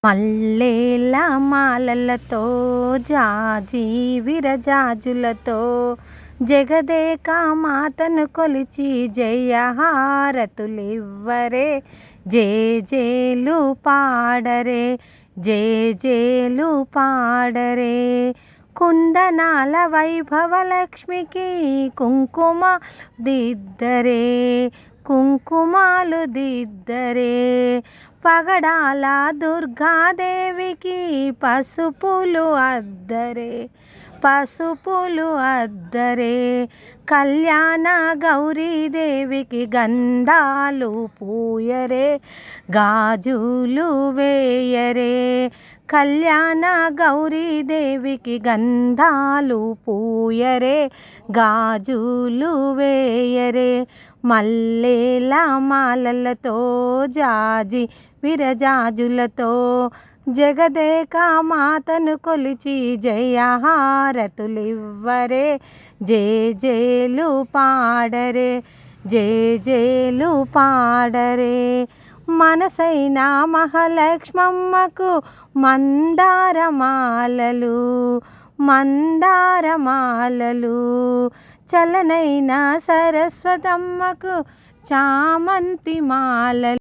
మల్లెల మాలలతో జాజి విరజాజులతో జగదేక మాతను కొలిచి జయహారతులివ్వరే, జేజేలు పాడరే, జేజేలు పాడరే. కుందనాల వైభవలక్ష్మికి కుంకుమ దిద్దరే, కుంకుమాలు దిద్దరే. పగడాల దుర్గాదేవికి పసుపులు అద్దరే, పసుపులు అద్దరే. కళ్యాణ గౌరీదేవికి గంధాలు పూయరే, గాజులు వేయరే. కళ్యాణ గౌరీదేవికి గంధాలు పూయరే, గాజులు వేయరే. మల్లెల మాలలతో జాజి విరజాజులతో జగదేక మాతను కొలిచి జయహారతులివ్వరే, జేజేలు పాడరే, జేజేలు పాడరే. మనసైన మహాలక్ష్మమ్మకు మందారమాలలు, మందారమాలలు. చలనైన సరస్వతమ్మకు చామంతి మాలలు.